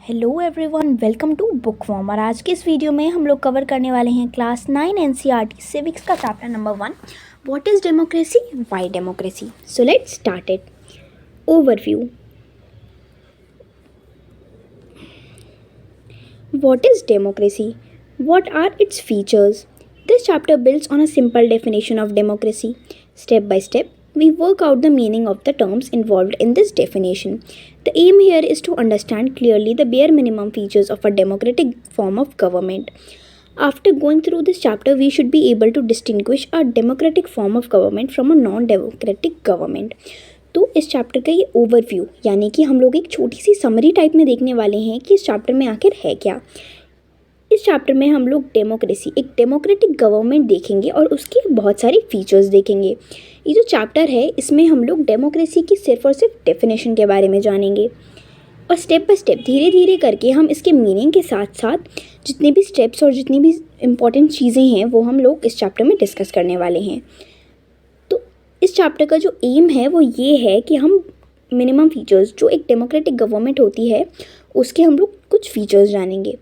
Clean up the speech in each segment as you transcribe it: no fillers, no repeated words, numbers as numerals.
Hello everyone, welcome to Bookworm. और आज के इस वीडियो में हम लोग कवर करने वाले हैं क्लास 9 एनसीईआरटी सिविक्स का chapter number 1, what is democracy, why democracy. So let's start it. Overview. What is democracy? What are its features? This chapter builds on a simple definition of democracy. Step by step, we work out the meaning of the terms involved in this definition. The aim here is to understand clearly the bare minimum features of a democratic form of government. After going through this chapter, we should be able to distinguish a democratic form of government from a non-democratic government. तो इस chapter का ये overview यानी कि हम लोग एक छोटी सी समरी टाइप में देखने वाले हैं कि इस चैप्टर में आखिर है क्या। इस चैप्टर में हम लोग डेमोक्रेसी, एक डेमोक्रेटिक गवर्नमेंट देखेंगे और उसके बहुत सारे फीचर्स देखेंगे। ये जो चैप्टर है इसमें हम लोग डेमोक्रेसी की सिर्फ और सिर्फ डेफिनेशन के बारे में जानेंगे और स्टेप बाय स्टेप धीरे धीरे करके हम इसके मीनिंग के साथ साथ जितने भी स्टेप्स और जितनी भी इम्पॉर्टेंट चीज़ें हैं वो हम लोग इस चैप्टर में डिस्कस करने वाले हैं। इस चैप्टर का जो एम है वो ये है कि हम मिनिमम फीचर्स जो एक डेमोक्रेटिक गवर्नमेंट होती है उसके हम लोग कुछ फीचर्स जानेंगे।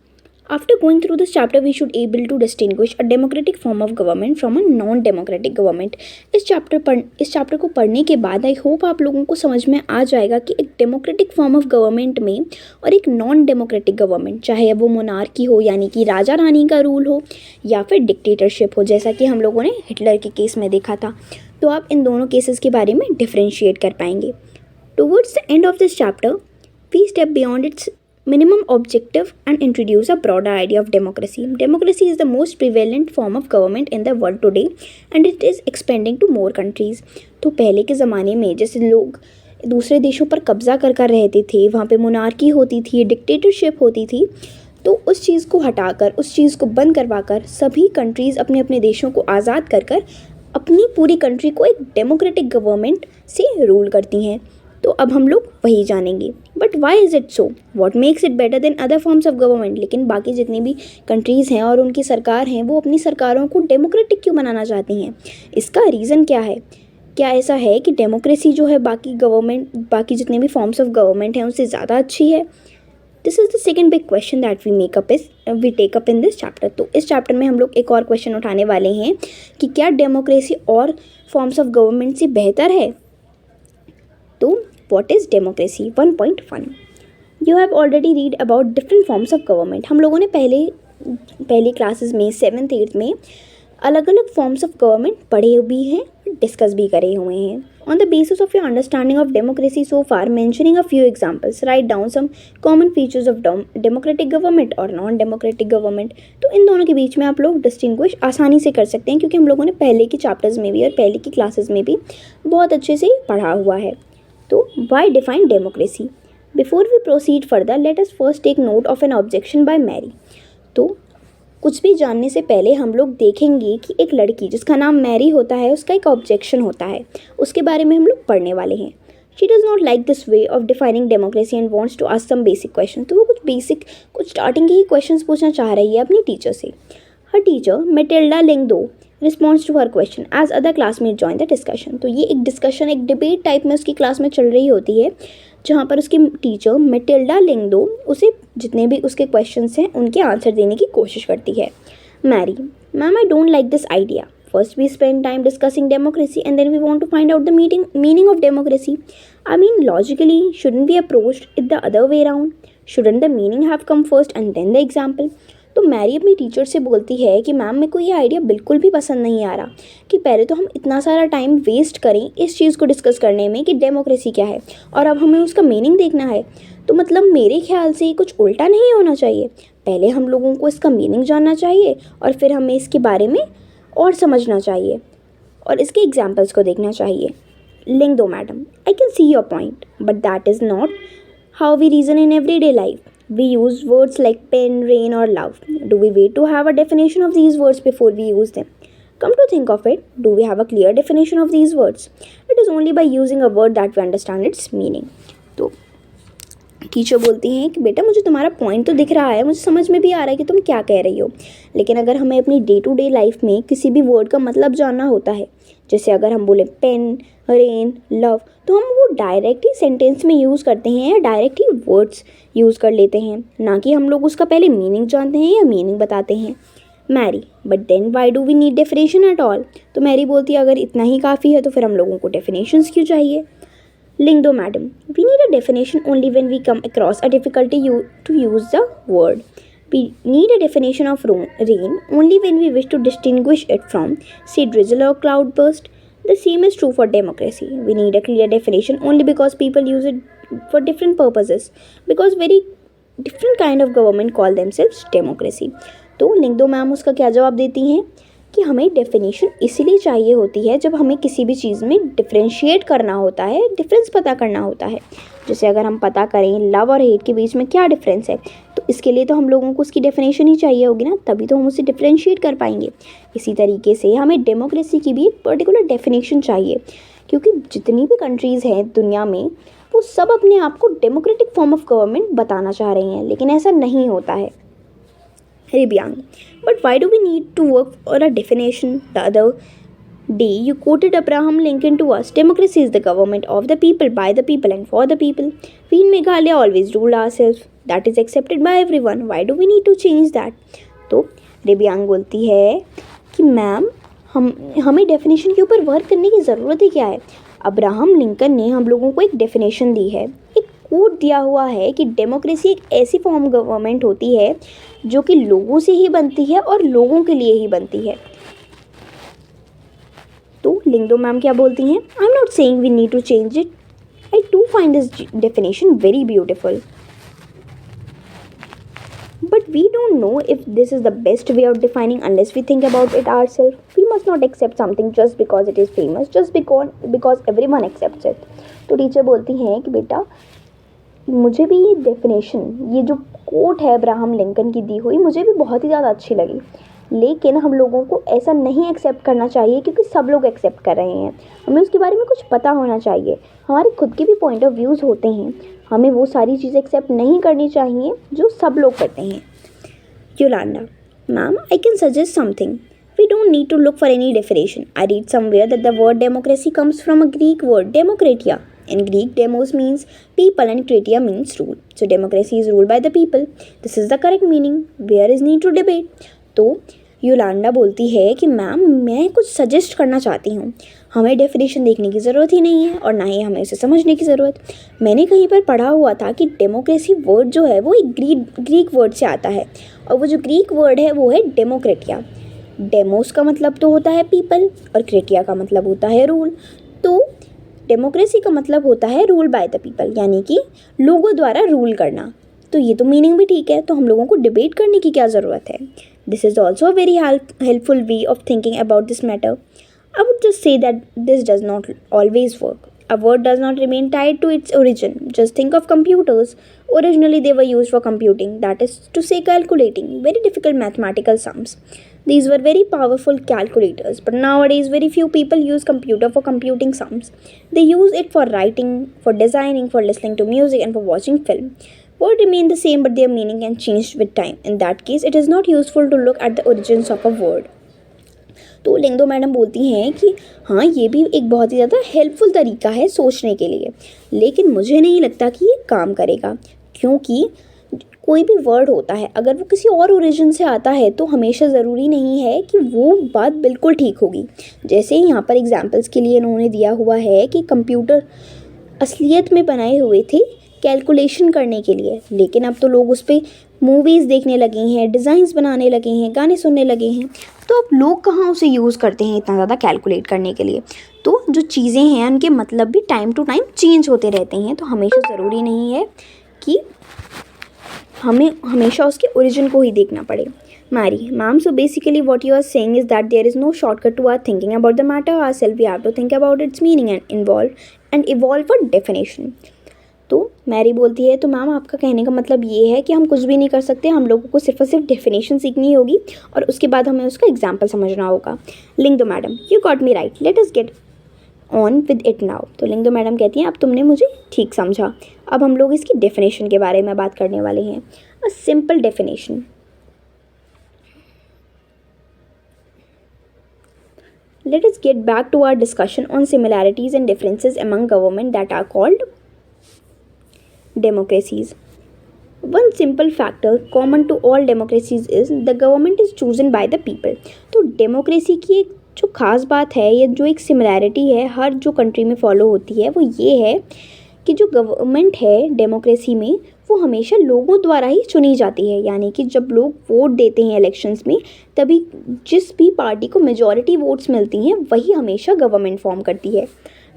After going through this chapter we should able to distinguish a democratic form of government from a non democratic government. इस चैप्टर को पढ़ने के बाद आई होप आप लोगों को समझ में आ जाएगा कि एक डेमोक्रेटिक फॉर्म ऑफ गवर्नमेंट में और एक नॉन डेमोक्रेटिक गवर्नमेंट, चाहे वो मोनार्की हो यानी कि राजा रानी का रूल हो या फिर डिक्टेटरशिप हो, जैसा कि हम लोगों ने हिटलर के केस में देखा था, तो आप इन दोनों केसेस के बारे में डिफरेंशिएट कर पाएंगे। Towards the end of this chapter we step beyond its minimum objective and introduce a broader idea of democracy. Democracy is the most prevalent form of government in the world today and it is expanding to more countries. तो पहले के ज़माने में जैसे लोग दूसरे देशों पर कब्जा कर रहते थे, वहाँ पे मोनार्की होती थी, डिक्टेटरशिप होती थी, तो उस चीज़ को हटाकर, उस चीज़ को बंद करवाकर सभी कंट्रीज़ अपने अपने देशों को आज़ाद कर अपनी पूरी कंट्री को एक डेमोक्रेटिक गवर्नमेंट से रूल करती हैं। तो अब हम लोग वही जानेंगे। But why is it so, what makes it better than other forms of government. लेकिन बाकी जितनी भी कंट्रीज़ हैं और उनकी सरकार हैं वो अपनी सरकारों को डेमोक्रेटिक क्यों बनाना चाहती हैं, इसका रीज़न क्या है? क्या ऐसा है कि डेमोक्रेसी जो है बाकी जितने भी फॉर्म्स ऑफ गवर्नमेंट हैं उनसे ज़्यादा अच्छी है? This is the second big question that we take up in this chapter. तो इस चैप्टर में हम लोग एक और क्वेश्चन उठाने वाले हैं कि क्या डेमोक्रेसी और फॉर्म्स ऑफ गवर्नमेंट से बेहतर है? तो what is democracy 1.1 you have already read about different forms of government। हम लोगों ने पहली क्लासेस में 7th 8th में अलग अलग फॉर्म्स ऑफ गवर्नमेंट पढ़े भी हैं, डिस्कस भी करे हुए हैं। On the basis of your understanding of democracy so far, mentioning a few examples, write down some common features of democratic government और नॉन डेमोक्रेटिक गवर्नमेंट। तो इन दोनों के बीच में आप लोग डिस्टिंग्विश आसानी से कर सकते हैं क्योंकि हम लोगों ने पहले के चैप्टर्स में भी और पहले की क्लासेस में भी बहुत अच्छे से पढ़ा हुआ है। तो why define democracy? Before we proceed further, let us first take note of an objection by Mary। तो कुछ भी जानने से पहले हम लोग देखेंगे कि एक लड़की जिसका नाम मैरी होता है उसका एक ऑब्जेक्शन होता है, उसके बारे में हम लोग पढ़ने वाले हैं। She does not like this way of defining democracy and wants to ask some basic question। तो वो कुछ स्टार्टिंग के ही क्वेश्चंस पूछना चाह रही है अपनी टीचर से। Her teacher Matilda Lingdo response to her question as other classmate join the discussion. तो ये एक डिस्कशन, एक डिबेट टाइप में उसकी क्लास में चल रही होती है जहाँ पर उसकी टीचर मेटिल्डा लिंगडो उसे जितने भी उसके क्वेश्चंस हैं उनके आंसर देने की कोशिश करती है। Mary, ma'am I don't like this idea. First we spend time discussing democracy and then we want to find out the meaning of democracy. I mean logically shouldn't be approached it the other way around? Shouldn't the meaning have come first and then the example? तो Mary अपनी teacher से बोलती है कि ma'am मेरे को ये idea बिल्कुल भी पसंद नहीं आ रहा कि पहले तो हम इतना सारा टाइम वेस्ट करें इस चीज़ को डिस्कस करने में कि डेमोक्रेसी क्या है और अब हमें उसका मीनिंग देखना है। तो मतलब मेरे ख्याल से कुछ उल्टा नहीं होना चाहिए, पहले हम लोगों को इसका मीनिंग जानना चाहिए और फिर हमें इसके बारे में और समझना चाहिए और इसके एग्जाम्पल्स को देखना चाहिए। लिंक दो madam, I can see your point but that is not how we reason in everyday life. We use words like pen, rain or love. Do we wait to have a definition of these words before we use them? Come to think of it, do we have a clear definition of these words? It is only by using a word that we understand its meaning. तो teacher बोलती हैं कि बेटा मुझे तुम्हारा point तो दिख रहा है, मुझे समझ में भी आ रहा है कि तुम क्या कह रही हो, लेकिन अगर हमें अपनी डे टू डे लाइफ में किसी भी वर्ड का मतलब जानना होता है, जैसे अगर हम बोले पेन, रेन, लव, तो हम वो डायरेक्ट ही सेंटेंस में यूज़ करते हैं या डायरेक्ट ही वर्ड्स यूज़ कर लेते हैं, ना कि हम लोग उसका पहले मीनिंग जानते हैं या मीनिंग बताते हैं। Mary, but then why do we need definition at all? तो मैरी बोलती है अगर इतना ही काफ़ी है तो फिर हम लोगों को डेफिनेशंस क्यों चाहिए? Lingdo madam, we need a definition only when we come across a difficulty to use the word. We need a definition of rain only when we wish to distinguish it from, say, drizzle or cloudburst. The same is true for democracy. We need a clear definition only because people use it for different purposes. Because very different kind of government call themselves democracy. तो Lyngdoh ma'am उसका क्या जवाब देती हैं कि हमें definition इसीलिए चाहिए होती है जब हमें किसी भी चीज़ में डिफ्रेंशिएट करना होता है, डिफरेंस पता करना होता है। जैसे अगर हम पता करें लव और हेट के बीच में क्या डिफरेंस है, तो इसके लिए तो हम लोगों को उसकी डेफिनेशन ही चाहिए होगी ना, तभी तो हम उसे डिफ्रेंशिएट कर पाएंगे। इसी तरीके से हमें डेमोक्रेसी की भी एक पर्टिकुलर डेफिनेशन चाहिए, क्योंकि जितनी भी कंट्रीज़ हैं दुनिया में वो सब अपने आप को डेमोक्रेटिक फॉर्म ऑफ गवर्नमेंट बताना चाह रही हैं, लेकिन ऐसा नहीं होता है। Ribyang. But why do we need to work for a definition? The other day you quoted Abraham Lincoln to us. Democracy is the government of the people, by the people and for the people. We in Meghalaya always rule ourselves. That is accepted by everyone. Why do we need to change that? तो रिबियांग बोलती है कि ma'am हमें definition के ऊपर work करने की ज़रूरत ही क्या है? अब्राहम लिंकन ने हम लोगों को एक डेफिनेशन दी है, एक कोड दिया हुआ है कि डेमोक्रेसी एक ऐसी फॉर्म गवर्नमेंट होती है जो कि लोगों से ही बनती है और लोगों के लिए ही बनती है। तो लिंगदो मैम क्या बोलती हैं? I am not saying we need to change it. I too find this definition very beautiful, but we don't know if this is the best way of defining unless we think about it ourselves. We must not accept something just because it is famous, just because everyone accepts it. तो teacher बोलती हैं कि बेटा मुझे भी ये definition, ये जो कोट है अब्राहम लिंकन की दी हुई, मुझे भी बहुत ही ज़्यादा अच्छी लगी, लेकिन हम लोगों को ऐसा नहीं एक्सेप्ट करना चाहिए क्योंकि सब लोग एक्सेप्ट कर रहे हैं। हमें उसके बारे में कुछ पता होना चाहिए, हमारे खुद के भी पॉइंट ऑफ व्यूज़ होते हैं, हमें वो सारी चीज़ें एक्सेप्ट नहीं करनी चाहिए जो सब लोग करते हैं। Yolanda, ma'am I can suggest something. We don't need to look for any definition. I read somewhere that the word democracy comes from a Greek word, demokratia. In Greek, demos means people and kratia means rule. So democracy is ruled by the people. This is the correct meaning. Where is need to debate? तो Yolanda बोलती है कि ma'am मैं कुछ suggest करना चाहती हूँ, हमें डेफिनेशन देखने की ज़रूरत ही नहीं है और ना ही हमें इसे समझने की ज़रूरत। मैंने कहीं पर पढ़ा हुआ था कि डेमोक्रेसी वर्ड जो है वो एक ग्रीक वर्ड से आता है और वो जो ग्रीक वर्ड है वो है डेमोक्रेटिया। डेमोस का मतलब तो होता है पीपल और क्रेटिया का मतलब होता है रूल। तो डेमोक्रेसी का मतलब होता है रूल बाय द पीपल, यानी कि लोगों द्वारा रूल करना। तो ये तो मीनिंग भी ठीक है, तो हम लोगों को डिबेट करने की क्या ज़रूरत है? This is also a very helpful way of thinking about this matter. I would just say that this does not always work. A word does not remain tied to its origin. Just think of computers. Originally, they were used for computing, that is to say, calculating very difficult mathematical sums. These were very powerful calculators, but nowadays, very few people use computer for computing sums. They use it for writing, for designing, for listening to music, and for watching film. Words remain the same, but their meaning can change with time. In that case, it is not useful to look at the origins of a word. तो Lyngdoh madam बोलती हैं कि हाँ ये भी एक बहुत ही ज़्यादा हेल्पफुल तरीका है सोचने के लिए, लेकिन मुझे नहीं लगता कि ये काम करेगा, क्योंकि कोई भी वर्ड होता है अगर वो किसी और ओरिजिन से आता है तो हमेशा ज़रूरी नहीं है कि वो बात बिल्कुल ठीक होगी। जैसे यहाँ पर एग्जांपल्स के लिए इन्होंने दिया हुआ है कि कंप्यूटर असलियत में बनाए हुए थे कैलकुलेशन करने के लिए, लेकिन अब तो लोग उस पर मूवीज़ देखने लगे हैं, डिज़ाइंस बनाने लगे हैं, गाने सुनने लगे हैं, तो अब लोग कहाँ उसे यूज़ करते हैं इतना ज़्यादा कैलकुलेट करने के लिए। तो जो चीज़ें हैं उनके मतलब भी टाइम टू टाइम चेंज होते रहते हैं, तो हमेशा ज़रूरी नहीं है कि हमें हमेशा उसके ओरिजिन को ही देखना पड़े। Mary, ma'am, so basically what you are saying is that there is no shortcut to our thinking about the matter ourselves. We have to think about its meaning and evolve a definition. तो Mary बोलती है तो ma'am आपका कहने का मतलब ये है कि हम कुछ भी नहीं कर सकते, हम लोगों को सिर्फ और सिर्फ डेफिनेशन सीखनी होगी और उसके बाद हमें उसका एग्जाम्पल समझना होगा। Lyngdoh madam, you got me right, let us get on with it now. तो लिंगदो मैडम कहती हैं अब तुमने मुझे ठीक समझा, अब हम लोग इसकी डेफिनेशन के बारे में बात करने वाले हैं। अ simple definition, Let us get back to our discussion on similarities and differences among government that are called democracies. One simple factor common to all democracies is the government is chosen by the people. तो democracy की एक जो खास बात है या जो एक सिमिलैरिटी है हर जो कंट्री में फॉलो होती है वो ये है कि जो गवर्नमेंट है डेमोक्रेसी में वो हमेशा लोगों द्वारा ही चुनी जाती है, यानी कि जब लोग वोट देते हैं इलेक्शंस में तभी जिस भी पार्टी को मेजॉरिटी वोट्स मिलती हैं वही हमेशा गवर्नमेंट फॉर्म करती है.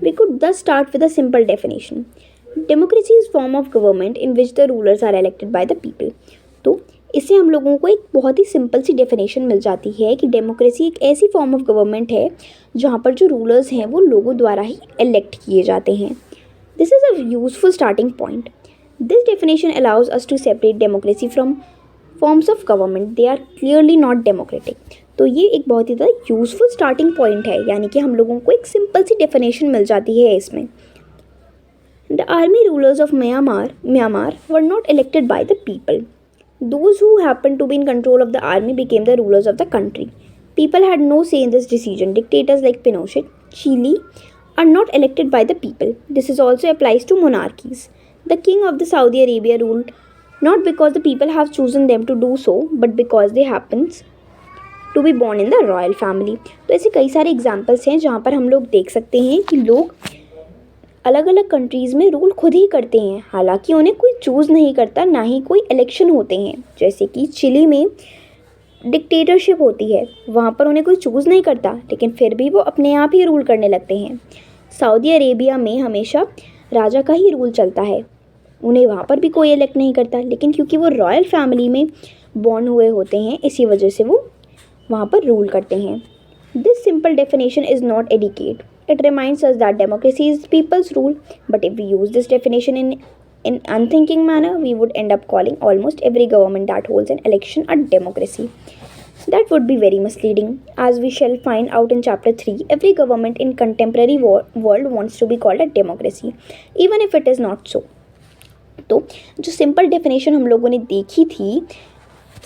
We could thus start with a simple definition. Democracy is form of government in which the rulers are elected by the people. तो इससे हम लोगों को एक बहुत ही सिंपल सी डेफिनेशन मिल जाती है कि डेमोक्रेसी एक ऐसी फॉर्म ऑफ गवर्नमेंट है जहाँ पर जो रूलर्स हैं वो लोगों द्वारा ही इलेक्ट किए जाते हैं. This is a useful starting point. This definition allows us to separate democracy from forms of government they are clearly not democratic. तो ये एक बहुत ही ज़्यादा यूजफुल स्टार्टिंग पॉइंट है, यानी कि हम लोगों को एक सिंपल सी डेफिनेशन मिल जाती है इसमें. The army rulers of Myanmar were not elected by the people. Those who happened to be in control of the army became the rulers of the country. People had no say in this decision. Dictators like Pinochet, Chile are not elected by the people. This is also applies to monarchies. The king of the Saudi Arabia ruled not because the people have chosen them to do so, but because they happens to be born in the royal family. तो ऐसे कई सारे examples हैं जहाँ पर हम लोग देख सकते हैं कि लोग अलग अलग कंट्रीज़ में रूल खुद ही करते हैं, हालांकि उन्हें कोई चूज़ नहीं करता, ना ही कोई इलेक्शन होते हैं. जैसे कि चिली में डिक्टेटरशिप होती है, वहाँ पर उन्हें कोई चूज़ नहीं करता लेकिन फिर भी वो अपने आप ही रूल करने लगते हैं. सऊदी अरेबिया में हमेशा राजा का ही रूल चलता है, उन्हें वहाँ पर भी कोई इलेक्ट नहीं करता, लेकिन क्योंकि वो रॉयल फैमिली में बॉर्न हुए होते हैं इसी वजह से वो वहाँ पर रूल करते हैं. This simple definition is not adequate. It reminds us that democracy is people's rule, but if we use this definition in unthinking manner, we would end up calling almost every government that holds an election a democracy. That would be very misleading. As we shall find out in chapter 3, every government in contemporary world wants to be called a democracy, even if it is not so. तो जो simple definition हम लोगों ने देखी थी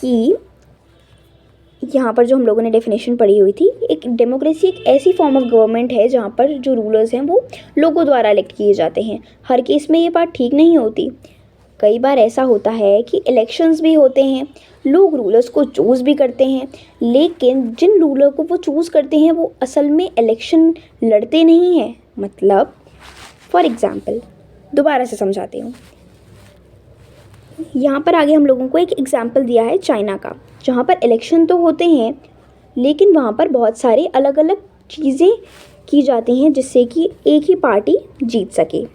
कि यहाँ पर जो हम लोगों ने डेफिनेशन पढ़ी हुई थी, एक डेमोक्रेसी एक ऐसी फॉर्म ऑफ गवर्नमेंट है जहाँ पर जो रूलर्स हैं वो लोगों द्वारा इलेक्ट किए जाते हैं. हर केस में ये बात ठीक नहीं होती. कई बार ऐसा होता है कि इलेक्शंस भी होते हैं, लोग रूलर्स को चूज़ भी करते हैं, लेकिन जिन रूलर को वो चूज़ करते हैं वो असल में इलेक्शन लड़ते नहीं हैं. मतलब फॉर एग्ज़ाम्पल दोबारा से समझाती हूँ. यहाँ पर आगे हम लोगों को एक एग्जाम्पल दिया है चाइना का, जहाँ पर इलेक्शन तो होते हैं लेकिन वहाँ पर बहुत सारे अलग अलग चीज़ें की जाती हैं जिससे कि एक ही पार्टी जीत सके.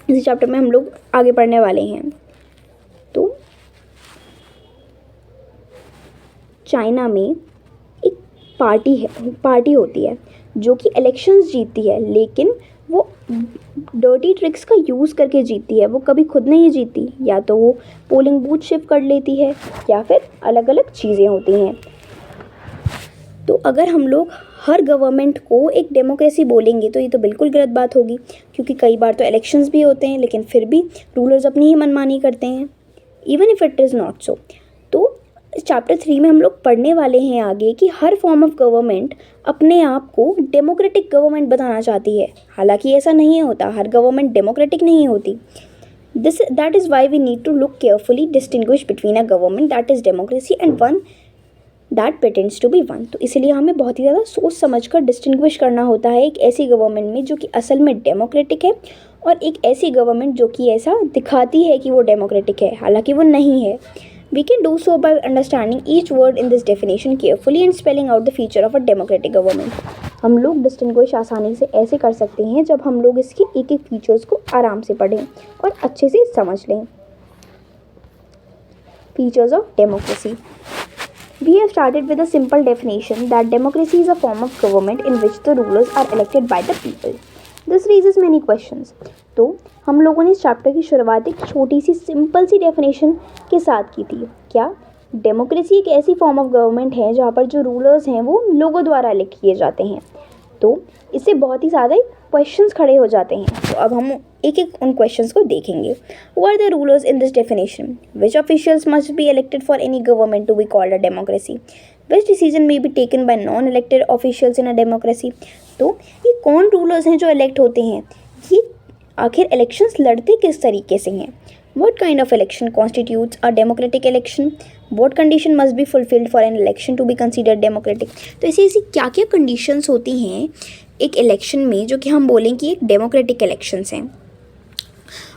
इस चैप्टर में हम लोग आगे पढ़ने वाले हैं. तो चाइना में एक पार्टी होती है जो कि इलेक्शंस जीतती है, लेकिन वो डर्टी ट्रिक्स का यूज़ करके जीतती है. वो कभी खुद नहीं जीतती, या तो वो पोलिंग बूथ शिफ्ट कर लेती है या फिर अलग अलग चीज़ें होती हैं. तो अगर हम लोग हर गवर्नमेंट को एक डेमोक्रेसी बोलेंगे तो ये तो बिल्कुल गलत बात होगी, क्योंकि कई बार तो इलेक्शंस भी होते हैं लेकिन फिर भी रूलर्स अपनी ही मनमानी करते हैं, even if it is not so. तो चैप्टर 3 में हम लोग पढ़ने वाले हैं आगे कि हर फॉर्म ऑफ गवर्नमेंट अपने आप को डेमोक्रेटिक गवर्नमेंट बताना चाहती है, हालांकि ऐसा नहीं होता. हर गवर्नमेंट डेमोक्रेटिक नहीं होती. That is why we need to look carefully distinguish between a government that is democracy and one that pretends to be one. तो इसलिए हमें बहुत ही ज़्यादा सोच समझ कर डिस्टिंग्विश करना होता है एक ऐसी गवर्नमेंट में जो कि असल में डेमोक्रेटिक है और एक ऐसी गवर्नमेंट जो कि ऐसा दिखाती है कि वो डेमोक्रेटिक है, हालांकि वो नहीं है. We can do so by understanding each word in this definition carefully and spelling out the feature of a democratic government. हम लोग डिस्टिंग्विश आसानी से ऐसे कर सकते हैं जब हम लोग इसके एक एक फीचर्स को आराम से पढ़ें और अच्छे से समझ लें. Features of democracy. We have started with a simple definition that democracy is a form of government in which the rulers are elected by the people. This raises many questions. तो हम लोगों ने इस चैप्टर की शुरुआत एक छोटी सी simple सी definition के साथ की थी. क्या? डेमोक्रेसी एक ऐसी फॉर्म ऑफ गवर्नमेंट है जहाँ पर जो रूलर्स हैं वो लोगों द्वारा इलेक्ट किए जाते हैं. तो इससे बहुत ही ज़्यादा क्वेश्चंस खड़े हो जाते हैं। तो अब हम एक एक उन क्वेश्चंस को देखेंगे। Who are the rulers in this definition? Which officials must be elected for any government to be called a democracy? Which decision may be taken by non elected officials in a democracy? तो ये कौन rulers हैं जो elect होते हैं? ये आखिर elections लड़ते किस तरीके से हैं? What kind of election constitutes a democratic election? What condition must be fulfilled for an election to be considered democratic? तो ऐसी ऐसी क्या क्या कंडीशंस होती हैं एक इलेक्शन में जो कि हम बोलें कि एक डेमोक्रेटिक इलेक्शंस हैं।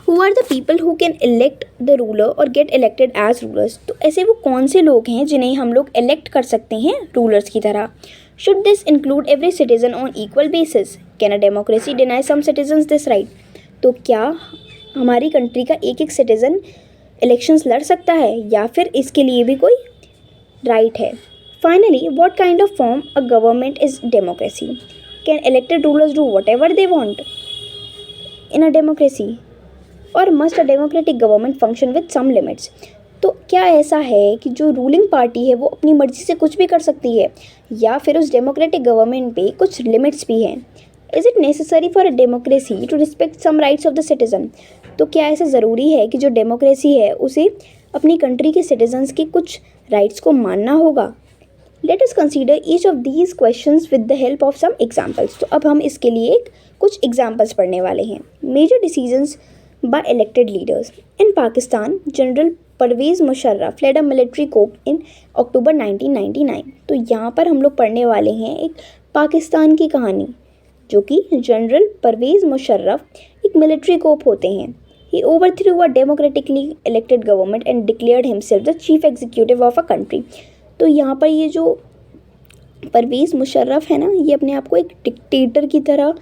Who are the people who can elect the ruler or get elected as rulers? तो ऐसे वो कौन से लोग हैं जिन्हें हम लोग इलेक्ट कर सकते हैं रूलर्स की तरह? Should this include every citizen on equal basis? Can a democracy deny some citizens this right? तो क्या हमारी कंट्री का एक एक सिटीज़न इलेक्शंस लड़ सकता है या फिर इसके लिए भी कोई राइट है? Finally, what kind of form a government is democracy? Can elected rulers do whatever they want in a democracy or must a democratic government function with some limits? तो क्या ऐसा है कि जो रूलिंग पार्टी है वो अपनी मर्जी से कुछ भी कर सकती है या फिर उस डेमोक्रेटिक गवर्नमेंट पे कुछ लिमिट्स भी हैं? Is it necessary for a democracy to respect some rights of the citizen? तो क्या ऐसा ज़रूरी है कि जो डेमोक्रेसी है उसे अपनी कंट्री के सिटीजन्स के कुछ राइट्स को मानना होगा? Let us consider each of these questions with the help of some examples. तो अब हम इसके लिए कुछ एग्जाम्पल्स पढ़ने वाले हैं। Major decisions by elected leaders in Pakistan, general Pervez Musharraf led a military coup in October 1999। तो यहाँ पर हम लोग पढ़ने वाले हैं एक पाकिस्तान की कहानी जो कि जनरल परवेज़ मुशर्रफ एक मिलिट्री कोप होते हैं। He overthrew a democratically elected government and declared himself the chief executive of a country. तो यहाँ पर ये जो परवेज़ मुशर्रफ है ना, ये अपने आप को एक डिक्टेटर की तरह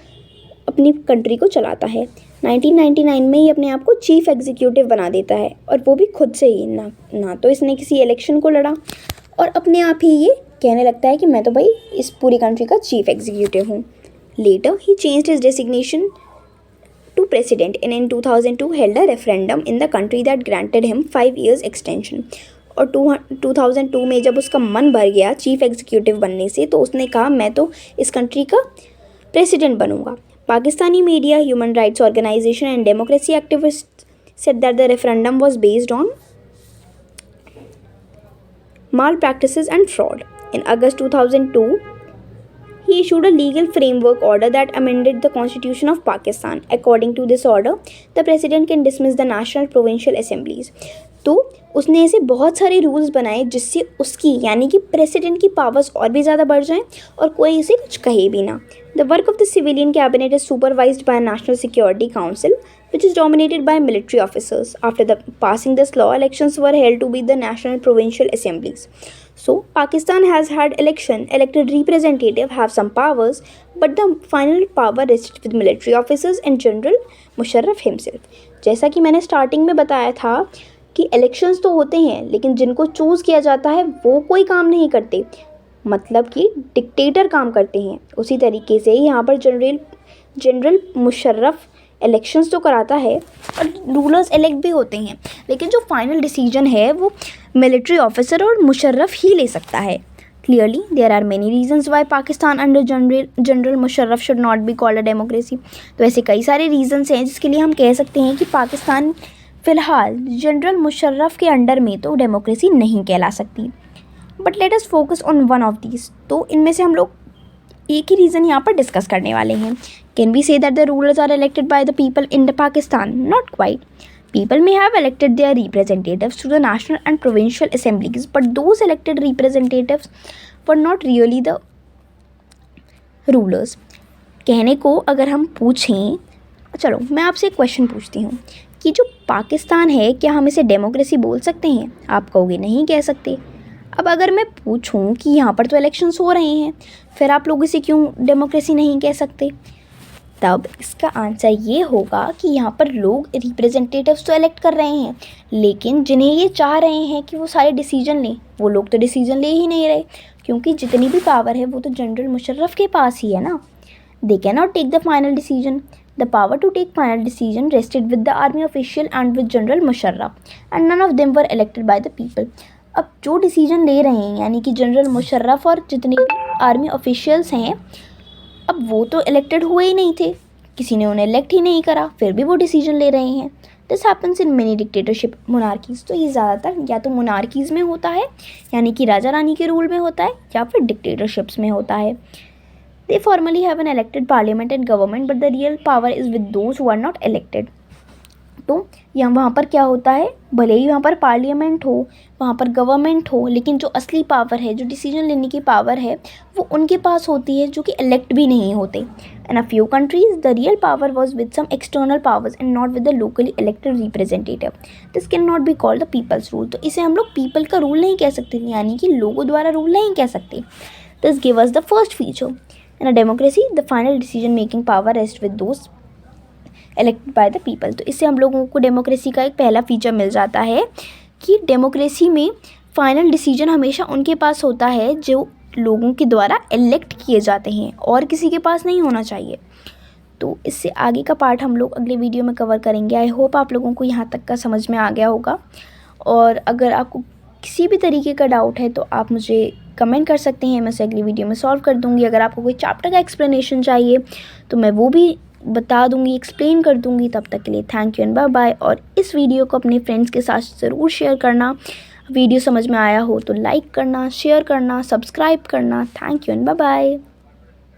अपनी कंट्री को चलाता है। 1999 में ये अपने आप को चीफ एग्जीक्यूटिव बना देता है और वो भी खुद से ही, ना तो इसने किसी इलेक्शन को लड़ा और अपने आप ही ये कहने लगता है कि मैं तो भाई इस पूरी कंट्री का चीफ एग्जीक्यूटिव हूँ। Later, he changed his designation to president and in 2002 held a referendum in the country that granted him 5 years extension. और 2002 में जब उसका मन भर गया चीफ एग्जीक्यूटिव बनने से तो उसने कहा मैं तो इस कंट्री का प्रेसिडेंट बनूंगा। Pakistani media, human rights organisation and democracy activist said that the referendum was based on malpractices and fraud. In August 2002, he issued a legal framework order that amended the Constitution of Pakistan. According to this order, the president can dismiss the national provincial assemblies. तो उसने ऐसे बहुत सारे rules बनाए जिससे उसकी यानी कि प्रेसिडेंट की पावर्स और भी ज़्यादा बढ़ जाएं और कोई इसे कुछ कहे भी ना। The work of the civilian cabinet is supervised by national security council which is dominated by military officers. After the passing this law, elections were held to be the national provincial assemblies. So, Pakistan has had elected representative have some powers, but the final power rests with military officers and General Musharraf himself. जैसा कि मैंने starting में बताया था कि elections तो होते हैं लेकिन जिनको चूज़ किया जाता है वो कोई काम नहीं करते, मतलब कि डिक्टेटर काम करते हैं। उसी तरीके से यहाँ पर जनरल मुशर्रफ इलेक्शंस तो कराता है और रूलर्स इलेक्ट भी होते हैं, लेकिन जो फाइनल डिसीजन है वो मिलिट्री ऑफिसर और मुशर्रफ ही ले सकता है। Clearly there are many reasons why Pakistan under general Musharraf should not be called a democracy. तो ऐसे कई सारे रीजंस हैं जिसके लिए हम कह सकते हैं कि पाकिस्तान फ़िलहाल जनरल मुशर्रफ के अंडर में तो डेमोक्रेसी नहीं कहला सकती। But let us focus on one of these. तो इनमें से हम लोग एक ही रीज़न यहाँ पर डिस्कस करने वाले हैं। Can we say that the rulers are elected by the people in the Pakistan? Not quite. People may have elected their representatives to the national and provincial assemblies, but those elected representatives were not really the rulers. कहने को अगर हम पूछें, चलो मैं आपसे एक question पूछती हूँ कि जो पाकिस्तान है क्या हम इसे डेमोक्रेसी बोल सकते हैं? आप कहोगे नहीं कह सकते। अब अगर मैं पूछूं कि यहाँ पर तो इलेक्शंस हो रहे हैं, फिर आप लोग इसे क्यों डेमोक्रेसी नहीं कह सकते? तब इसका आंसर ये होगा कि यहाँ पर लोग रिप्रेजेंटेटिव्स तो इलेक्ट कर रहे हैं, लेकिन जिन्हें ये चाह रहे हैं कि वो सारे डिसीजन लें, वो लोग तो डिसीजन ले ही नहीं रहे, क्योंकि जितनी भी पावर है वो तो जनरल मुशर्रफ के पास ही है ना। They can not take the final decision. The power to take final decision rested with the army official and with general Musharraf and none of them were elected by the people. अब जो decision ले रहे हैं यानी कि general Musharraf और जितने भी आर्मी ऑफिशियल्स हैं अब वो तो इलेक्टेड हुए ही नहीं थे, किसी ने उन्हें इलेक्ट ही नहीं करा, फिर भी वो डिसीजन ले रहे हैं। This happens in many dictatorship monarchies. तो ये ज़्यादातर या तो मोनार्कीज़ में होता है, यानी कि राजा रानी के रूल में होता है, या फिर डिक्टेटरशिप्स में होता है। They formally have an elected parliament and government but the real power is with those who are not elected. तो यहाँ वहाँ पर क्या होता है, भले ही वहाँ पर पार्लियामेंट हो, वहाँ पर गवर्नमेंट हो, लेकिन जो असली पावर है, जो डिसीजन लेने की पावर है, वो उनके पास होती है जो कि इलेक्ट भी नहीं होते। In a few countries the real power was with some external powers and not with the locally elected representative. This can not be called the people's rule. तो इसे हम लोग पीपल का रूल नहीं कह सकते, यानी कि लोगों द्वारा रूल नहीं कह सकते। This give us the first feature. In a democracy the final decision making power rest with those elected by the people. तो इससे हम लोगों को डेमोक्रेसी का एक पहला फीचर मिल जाता है कि डेमोक्रेसी में फाइनल डिसीजन हमेशा उनके पास होता है जो लोगों के द्वारा इलेक्ट किए जाते हैं, और किसी के पास नहीं होना चाहिए। तो इससे आगे का पार्ट हम लोग अगले वीडियो में कवर करेंगे। आई होप आप लोगों को यहाँ तक का समझ में आ गया होगा, और अगर आपको किसी भी तरीके का डाउट है तो आप मुझे कमेंट कर सकते हैं, मैं उसे अगली वीडियो में सॉल्व कर दूँगी। अगर आपको कोई चैप्टर का एक्सप्लेनेशन चाहिए तो मैं वो भी बता दूंगी, एक्सप्लेन कर दूंगी। तब तक के लिए thank you and bye bye. और इस वीडियो को अपने फ्रेंड्स के साथ ज़रूर शेयर करना। वीडियो समझ में आया हो तो लाइक करना, शेयर करना, सब्सक्राइब करना। Thank you and bye bye.